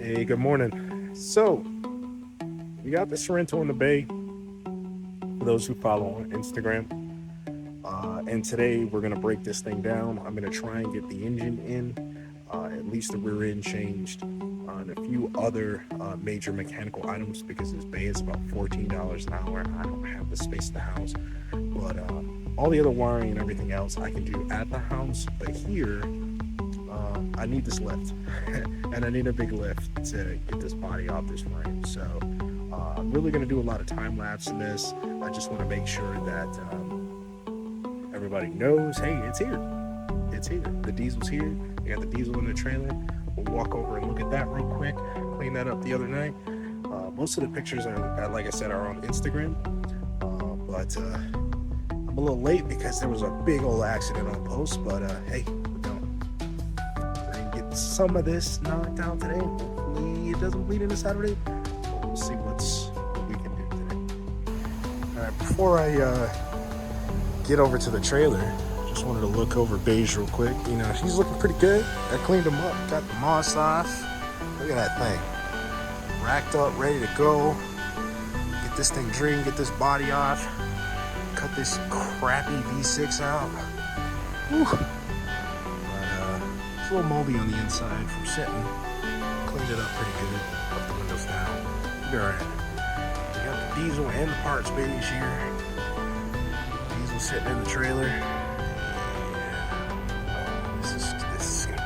Hey, good morning. So, we got the Sorento in the bay for those who follow on Instagram. And today we're going to break this thing down. I'm going to try and get the engine in, at least the rear end changed, and a few other major mechanical items because this bay is about $14 an hour. I don't have the space in the house. But all the other wiring and everything else I can do at the house. But here, I need this lift. And I need a big lift to get this body off this frame. So I'm really going to do a lot of time lapse in this. I just want to make sure that everybody knows, hey, it's here. It's here. The diesel's here. I got the diesel in the trailer. We'll walk over and look at that real quick. Clean that up the other night. Most of the pictures are, like I said, are on Instagram. But I'm a little late because there was a big old accident on post. But hey, we're gonna get some of this knocked out today. Hopefully it doesn't bleed into Saturday. We'll see what we can do today. All right, before I get over to the trailer, just wanted to look over Beige real quick. You know, he's looking pretty good. I cleaned him up, got the moss off. Look at that thing. Racked up, ready to go. Get this thing drained, get this body off. Cut this crappy V6 out. Whew. But, it's a little moldy on the inside from sitting. Cleaned it up pretty good. Put the windows down. We'll be alright. We got the diesel and the parts Beige here. Diesel sitting in the trailer. This is gonna be.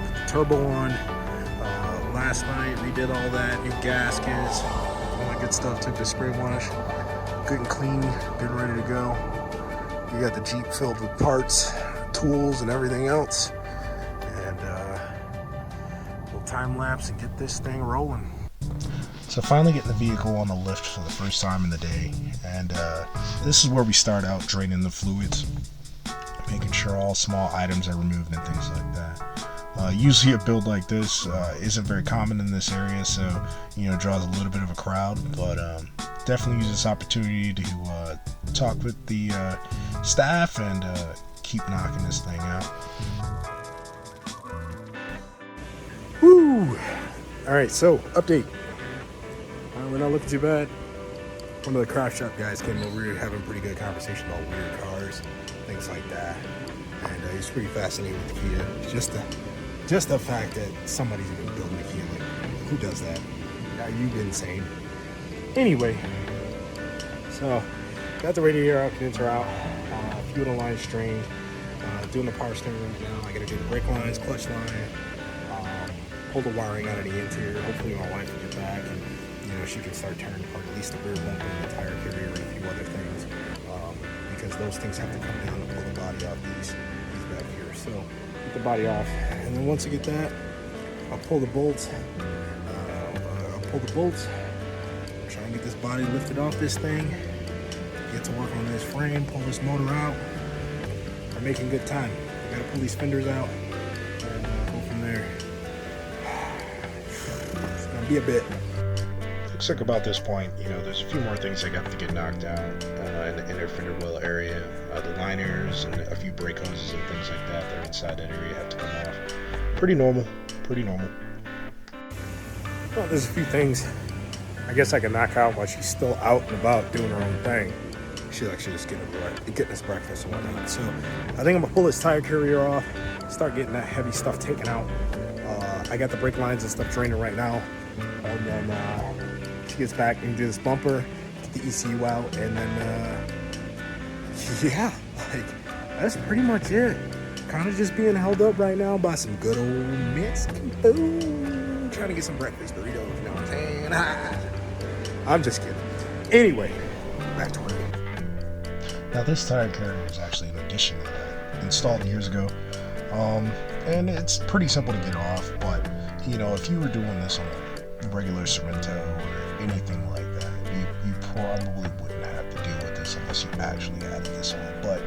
Put the turbo on. Last night we did all that. New gaskets, all that good stuff. Took the spray wash. Good and clean, good and ready to go. You got the Jeep filled with parts, tools, and everything else. And we'll time lapse and get this thing rolling. So finally getting the vehicle on the lift for the first time in the day. And this is where we start out draining the fluids, making sure all small items are removed and things like that. Usually a build like this isn't very common in this area, so draws a little bit of a crowd, but definitely use this opportunity to talk with the staff and keep knocking this thing out. Woo! Alright, so update. We're not looking too bad. One of the craft shop guys came over here having a pretty good conversation about weird cars, things like that. And he's pretty fascinated with the Kia. Just the fact that somebody's even building a Kia. Like, who does that? Are you insane? Anyway, so got the radiator out, connector out, fuel line strained, doing the power steering right now. I gotta do the brake lines, clutch line, pull the wiring out of the interior. Hopefully my wife will get back and she can start tearing apart at least the rear bumper and the tire carrier and a few other things, because those things have to come down to pull the body off these back here. So get the body off, and then once I get that, I'll pull the bolts. Try and get this body lifted off this thing. Get to work on this frame. Pull this motor out. I'm making good time. I gotta pull these fenders out and go from there. It's gonna be a bit. Looks like about this point, there's a few more things I got to get knocked out in the inner fender well area. The liners and a few brake hoses and things like that are inside that area have to come off. Pretty normal. Well, there's a few things I guess I can knock out while she's still out and about doing her own thing. She's actually just getting us breakfast and whatnot. So I think I'm gonna pull this tire carrier off, start getting that heavy stuff taken out. I got the brake lines and stuff draining right now. And then she gets back and do this bumper, get the ECU out, and then that's pretty much it. Kind of just being held up right now by some good old Mexican food. Trying to get some breakfast burritos, you know what I'm saying? I'm just kidding. Anyway, back to work. Now this tire carrier is actually an addition that I installed years ago. And it's pretty simple to get off, but if you were doing this on a regular Sorento or anything like that, you probably wouldn't have to deal with this unless you actually added this on. But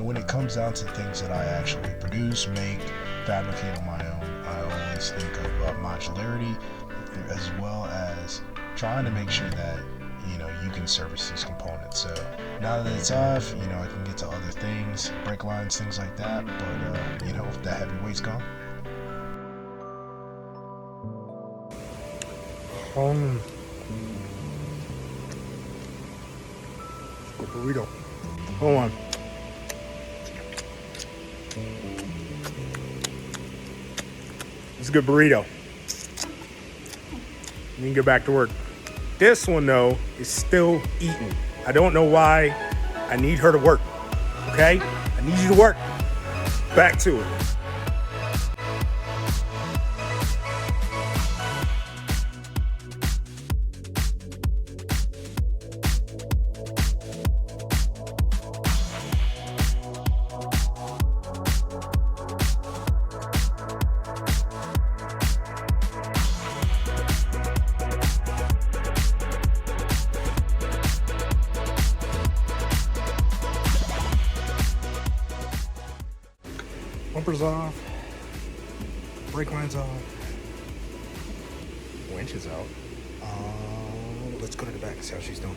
when it comes down to things that I actually produce, make, fabricate on my own, I always think of modularity as well as trying to make sure that you can service these components. So now that it's off, I can get to other things, brake lines, things like that. But the heavy weight's gone. The burrito. Hold on. It's a good burrito. You can get back to work. This one, though, is still eating. I don't know why. I need her to work. Okay? I need you to work. Back to it. Bumpers off, brake lines off, winch is out. Let's go to the back and see how she's doing.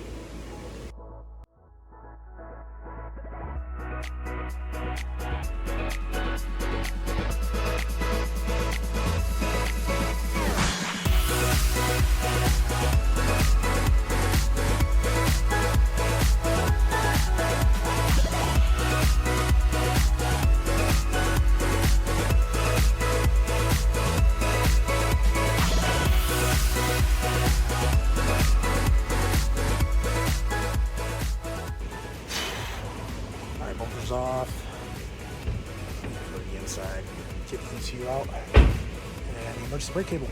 Bumpers off. For the inside, get the ECU out, and the emergency brake cable.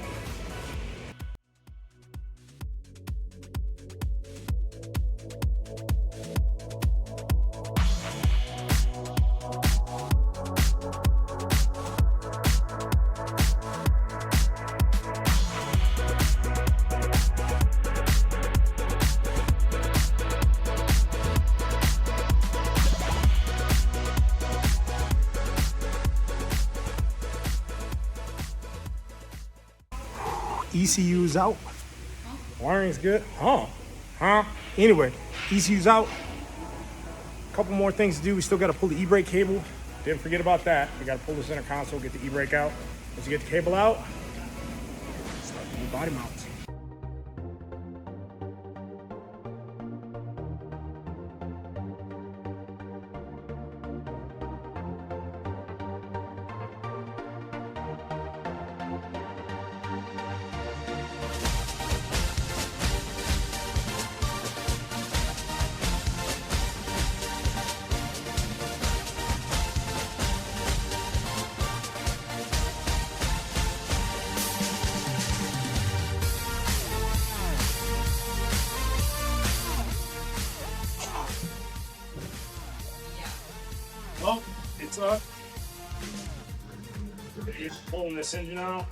ECU's out. Wiring's good. Anyway, ECU's out. A couple more things to do. We still got to pull the e-brake cable. Didn't forget about that. We got to pull the center console, get the e-brake out. Once you get the cable out, start the new body mounts. Well, it's up. Just pulling this engine out.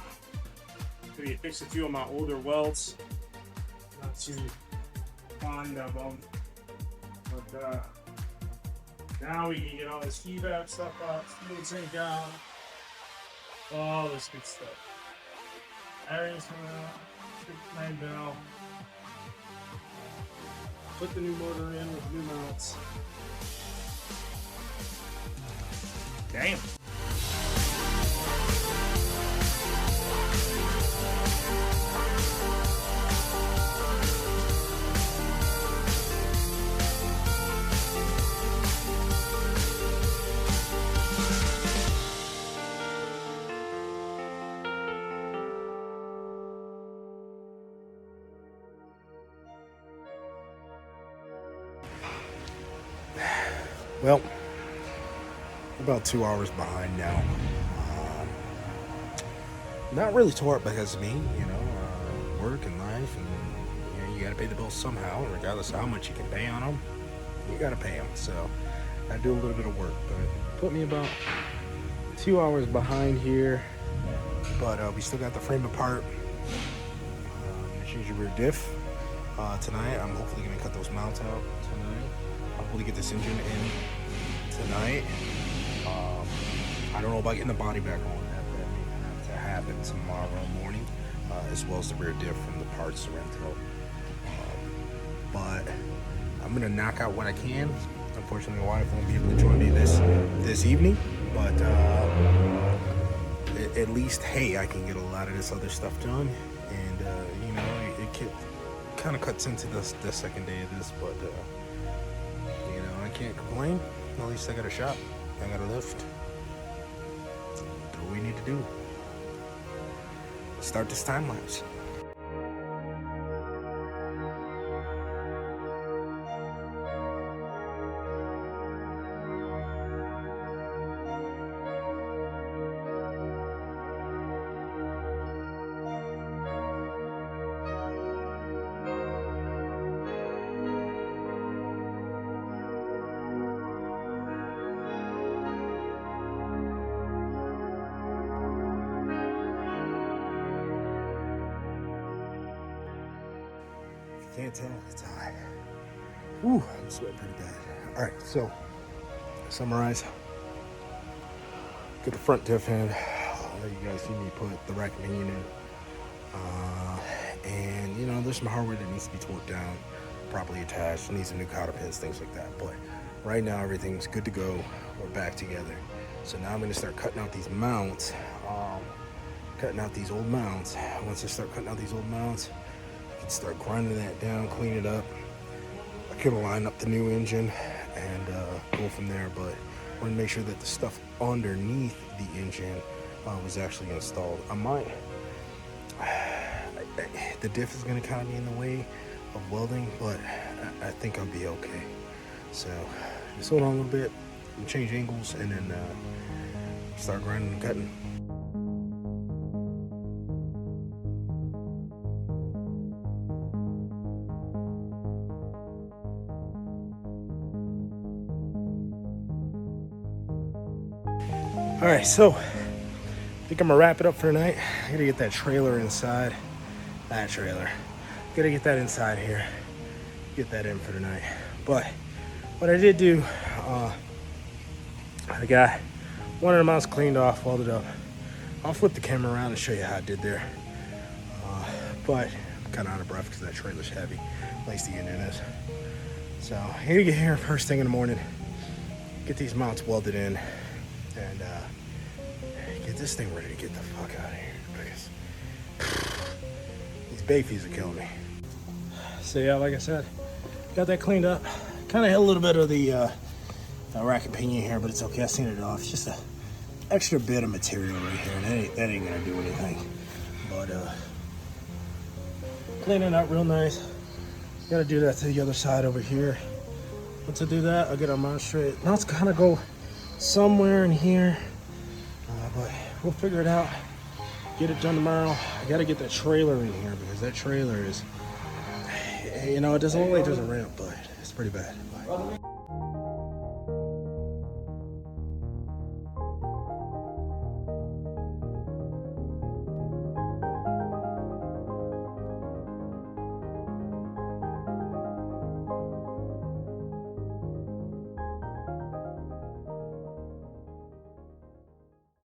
Gonna fix a few of my older welds. Not too fond of them. But now we can get all this keyback stuff out, fuel tank out, all this good stuff. Airings coming out, fix my bell. Put the new motor in with new mounts. Damn. Well, about 2 hours behind now. Not really tore up because of me, you know, work and life, and you know, you gotta pay the bills somehow, regardless of how much you can pay on them. You gotta pay them, so I do a little bit of work, but put me about 2 hours behind here. But we still got the frame apart. Change your rear diff tonight. I'm hopefully gonna cut those mounts out tonight. Hopefully get this engine in tonight. I don't know about getting the body back on. That may have to happen tomorrow morning, as well as the rear diff from the parts Sorento. But I'm gonna knock out what I can. Unfortunately, my wife won't be able to join me this evening, but at least, hey, I can get a lot of this other stuff done, And you know, it kind of cuts into the second day of this, but you know, I can't complain. At least I got a shot. I got a lift. That's what we need to do. Start this time lapse. Can't tell, it's hot. Ooh, I'm sweating pretty bad. All right, so summarize. Get the front diff in. You guys see me put the rack minion in. And you know, there's some hardware that needs to be torqued down, properly attached, needs some new cotter pins, things like that. But right now, everything's good to go. We're back together. So now I'm gonna start cutting out these mounts, cutting out these old mounts. Once I start cutting out these old mounts, start grinding that down, clean it up. I could line up the new engine and go from there, but I want to make sure that the stuff underneath the engine was actually installed. The diff is going to kind of be in the way of welding, but I think I'll be okay. So just hold on a little bit, change angles, and then start grinding and cutting. All right, so I think I'm gonna wrap it up for tonight. I gotta get that trailer inside. That trailer. Gotta get that inside here. Get that in for tonight. But what I did do, I got one of the mounts cleaned off, welded up. I'll flip the camera around and show you how I did there. But I'm kind of out of breath because that trailer's heavy. At least the engine is. So I gotta get here first thing in the morning. Get these mounts welded in. And get this thing ready to get the fuck out of here because these bay fees are killing me. So yeah, like I said, got that cleaned up. Kind of had a little bit of the rack and pinion here, but it's okay. I sanded it off. It's just an extra bit of material right here, and that ain't gonna do anything. But cleaning up real nice. Gotta do that to the other side over here. Once I do that, I'll get our mount straight. Now it's gonna go somewhere in here, but we'll figure it out. Get it done tomorrow. I gotta get that trailer in here because that trailer is, you know, it doesn't look like there's a ramp, but it's pretty bad.